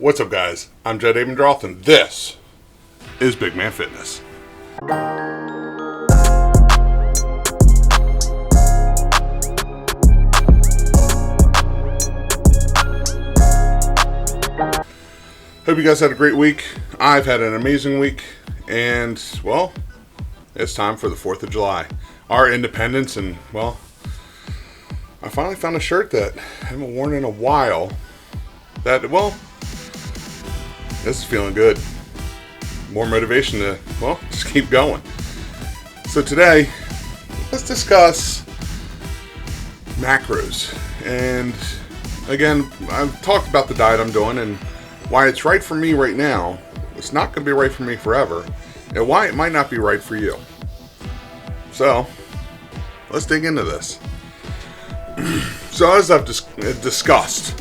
What's up, guys? I'm Jed Abendroth, and this is Big Man Fitness. Hope you guys had a great week. I've had an amazing week, and, well, it's time for the 4th of July. Our independence, and, well, I finally found a shirt that I haven't worn in a while that, well, this is feeling good. More motivation to, well, just keep going. So today, let's discuss macros. And again, I've talked about the diet I'm doing and why it's right for me right now. It's not going to be right for me forever. And why it might not be right for you. So, let's dig into this. So as I've discussed,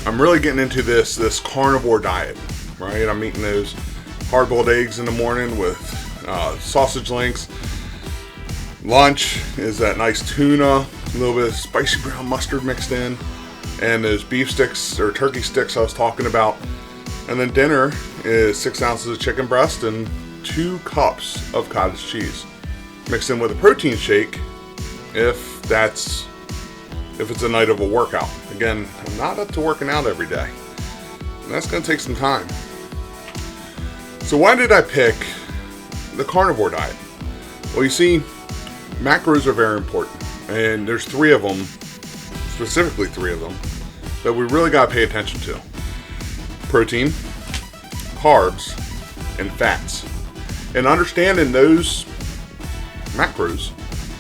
I'm really getting into this carnivore diet, right? I'm eating those hard-boiled eggs in the morning with sausage links. Lunch is that nice tuna, a little bit of spicy brown mustard mixed in, and those beef sticks or turkey sticks I was talking about. And then dinner is 6 ounces of chicken breast and 2 cups of cottage cheese, mixed in with a protein shake if it's a night of a workout. Again, I'm not up to working out every day, and that's going to take some time. So why did I pick the carnivore diet? Well, you see, macros are very important, and there's 3 of them, specifically 3 of them, that we really got to pay attention to. Protein, carbs, and fats. And understanding those macros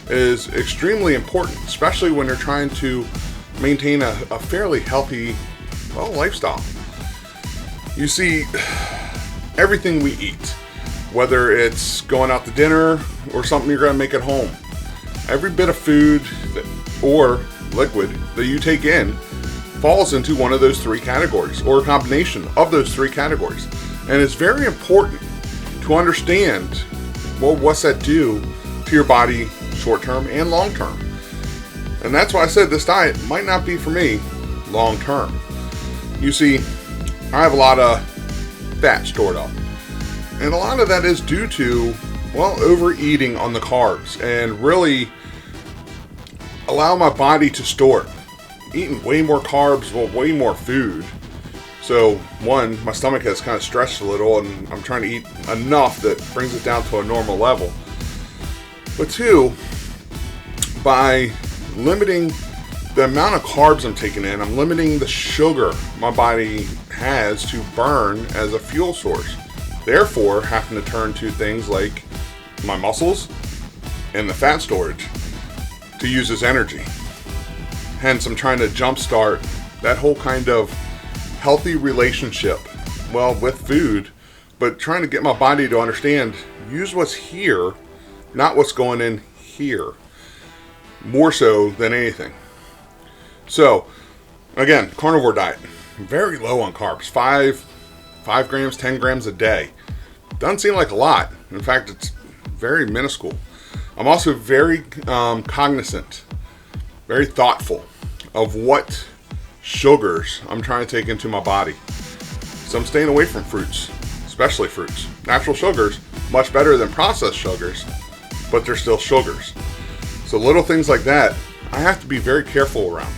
is extremely important, especially when you're trying to maintain a fairly healthy, well, lifestyle. You see, everything we eat, whether it's going out to dinner or something you're going to make at home, every bit of food or liquid that you take in falls into one of those 3 categories, or a combination of those 3 categories. And it's very important to understand, well, what's that do to your body short-term and long-term. And that's why I said this diet might not be for me long-term. You see, I have a lot of fat stored up. And a lot of that is due to, well, overeating on the carbs and really allow my body to store it. Eating way more carbs, well, way more food. So, one, my stomach has kind of stretched a little and I'm trying to eat enough that brings it down to a normal level. But 2, by limiting the amount of carbs I'm taking in, I'm limiting the sugar my body has to burn as a fuel source. Therefore, having to turn to things like my muscles and the fat storage to use as energy. Hence, I'm trying to jumpstart that whole kind of healthy relationship, well, with food, but trying to get my body to understand, use what's here, not what's going in here, more so than anything. So, again, carnivore diet, very low on carbs, 5 grams, 10 grams a day. Doesn't seem like a lot. In fact, it's very minuscule. I'm also very cognizant, very thoughtful of what sugars I'm trying to take into my body. So I'm staying away from fruits, especially fruits. Natural sugars, much better than processed sugars, but they're still sugars. So little things like that, I have to be very careful around.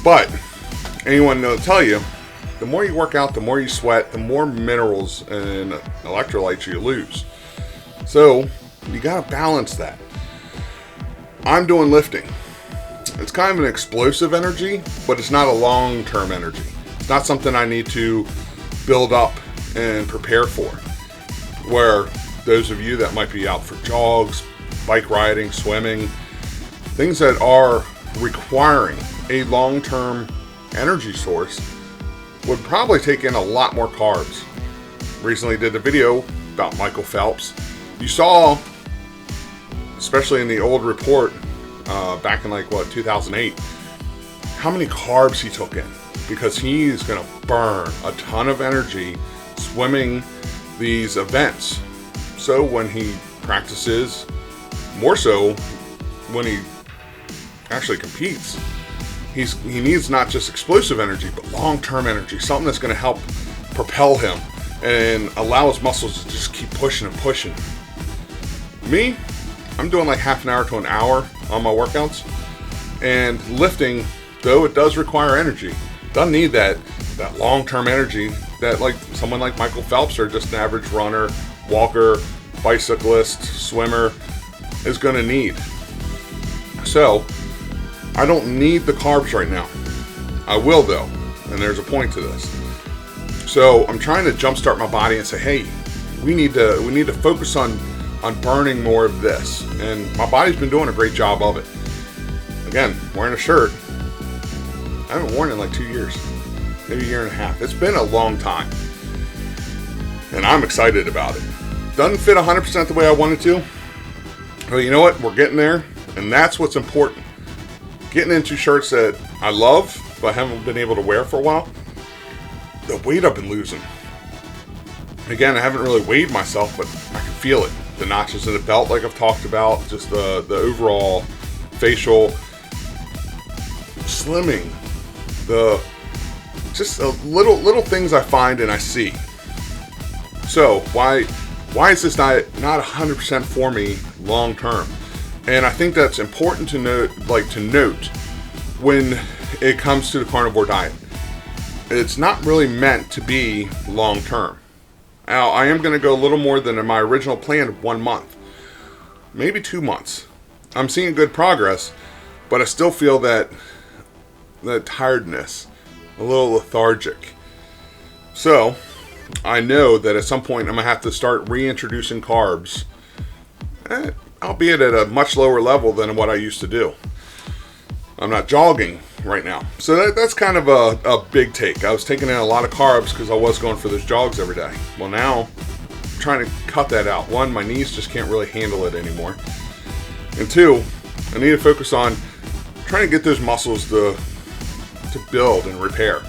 But anyone will tell you, the more you work out, the more you sweat, the more minerals and electrolytes you lose. So you gotta balance that. I'm doing lifting. It's kind of an explosive energy, but it's not a long-term energy. It's not something I need to build up and prepare for. Where those of you that might be out for jogs, bike riding, swimming, things that are requiring a long-term energy source would probably take in a lot more carbs. Recently did a video about Michael Phelps. You saw, especially in the old report, back in 2008, how many carbs he took in, because he's going to burn a ton of energy swimming these events. So when he practices, more so when he actually competes, he needs not just explosive energy, but long-term energy, something that's going to help propel him and allow his muscles to just keep pushing and pushing. Me, I'm doing like half an hour to an hour on my workouts, and lifting, though it does require energy, doesn't need that long-term energy that like someone like Michael Phelps or just an average runner, walker, bicyclist, swimmer is going to need. So I don't need the carbs right now. I will though, and there's a point to this. So I'm trying to jumpstart my body and say, hey, we need to focus on burning more of this. And my body's been doing a great job of it. Again, wearing a shirt, I haven't worn it in like 2 years, maybe a year and a half. It's been a long time, and I'm excited about it. Doesn't fit 100% the way I wanted to, but you know what? We're getting there, and that's what's important. Getting into shirts that I love, but haven't been able to wear for a while. The weight I've been losing. Again, I haven't really weighed myself, but I can feel it. The notches in the belt, like I've talked about, just the overall facial slimming, just little things I find and I see. So why is this diet not 100% for me long term? And I think that's important to note when it comes to the carnivore diet. It's not really meant to be long term. Now, I am going to go a little more than my original plan of 1 month, maybe 2 months. I'm seeing good progress, but I still feel that tiredness, a little lethargic. So I know that at some point I'm going to have to start reintroducing carbs, albeit at a much lower level than what I used to do. I'm not jogging right now. So that's kind of a big take. I was taking in a lot of carbs because I was going for those jogs every day. Well, now I'm trying to cut that out. One, my knees just can't really handle it anymore. And two, I need to focus on trying to get those muscles to build and repair.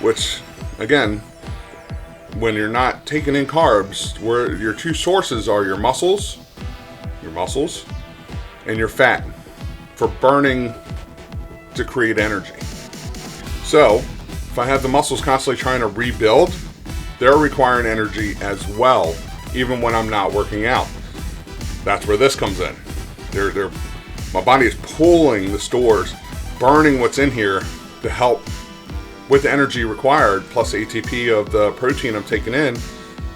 Which, again, when you're not taking in carbs, where your two sources are your muscles, and your fat for burning to create energy. So if I have the muscles constantly trying to rebuild, they're requiring energy as well, even when I'm not working out. That's where this comes in. My body is pulling the stores, burning what's in here to help with the energy required, plus ATP of the protein I'm taking in,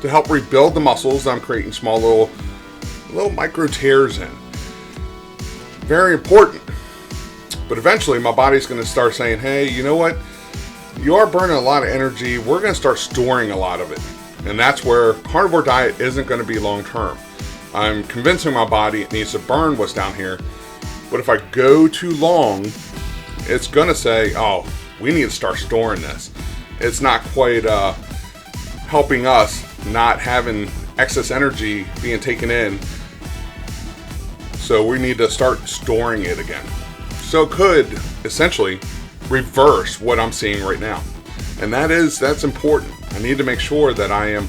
to help rebuild the muscles I'm creating small little micro tears in. Very important. But eventually my body's going to start saying, hey, you know what? You are burning a lot of energy. We're going to start storing a lot of it. And that's where carnivore diet isn't going to be long term. I'm convincing my body it needs to burn what's down here. But if I go too long, it's going to say, oh, we need to start storing this. It's not quite helping us not having excess energy being taken in. So we need to start storing it again. So it could essentially reverse what I'm seeing right now. And that's important. I need to make sure that I am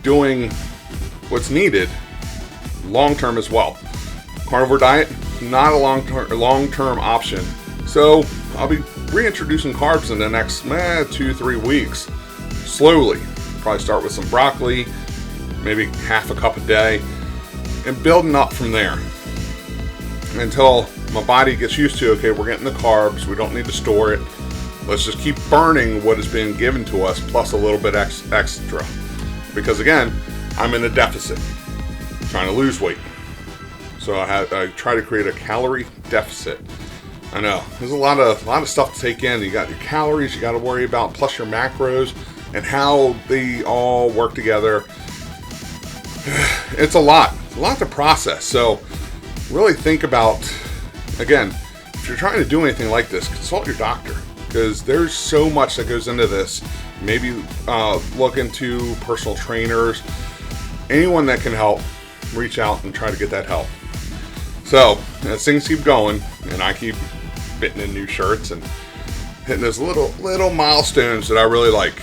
doing what's needed long-term as well. Carnivore diet, not a long-term option. So I'll be reintroducing carbs in the next 2-3 weeks. Slowly. Probably start with some broccoli, maybe half a cup a day, and building up from there. Until my body gets used to, okay, we're getting the carbs, we don't need to store it. Let's just keep burning what has been given to us, plus a little bit extra. Because again, I'm in a deficit, trying to lose weight. So I try to create a calorie deficit. I know, there's a lot of stuff to take in. You got your calories you got to worry about, plus your macros, and how they all work together. It's a lot to process. So really think about, again, if you're trying to do anything like this, consult your doctor, because there's so much that goes into this. Maybe look into personal trainers, anyone that can help, reach out and try to get that help. So as things keep going and I keep fitting in new shirts and hitting those little milestones that I really like,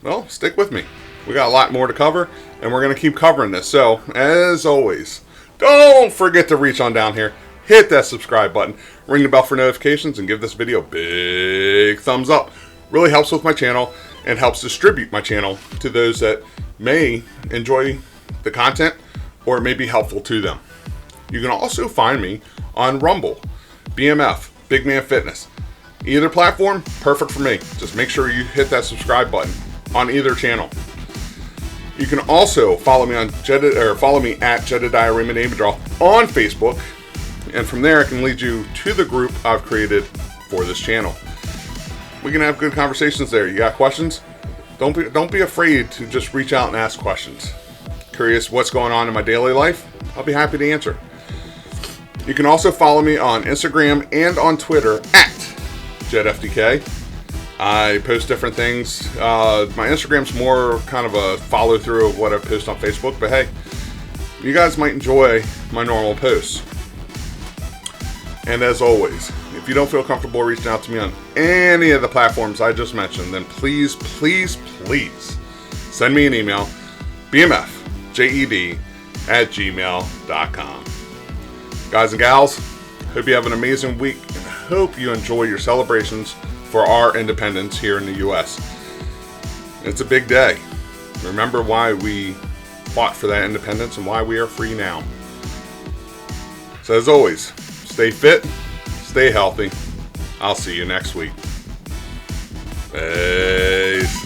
well, stick with me. We got a lot more to cover, and we're going to keep covering this. So as always, don't forget to reach on down here, hit that subscribe button, ring the bell for notifications, and give this video a big thumbs up. Really helps with my channel and helps distribute my channel to those that may enjoy the content or it may be helpful to them. You can also find me on Rumble, BMF, Big Man Fitness. Either platform, perfect for me. Just make sure you hit that subscribe button on either channel. You can also follow me follow me at Jedediah Raymond Amidral on Facebook, and from there I can lead you to the group I've created for this channel. We can have good conversations there. You got questions? Don't be afraid to just reach out and ask questions. Curious what's going on in my daily life? I'll be happy to answer. You can also follow me on Instagram and on Twitter at JedFDK. I post different things. My Instagram's more kind of a follow through of what I post on Facebook, but hey, you guys might enjoy my normal posts. And as always, if you don't feel comfortable reaching out to me on any of the platforms I just mentioned, then please send me an email, bmfjed@gmail.com. Guys and gals, hope you have an amazing week, and hope you enjoy your celebrations for our independence here in the U.S. It's a big day. Remember why we fought for that independence and why we are free now. So as always, stay fit, stay healthy. I'll see you next week. Peace.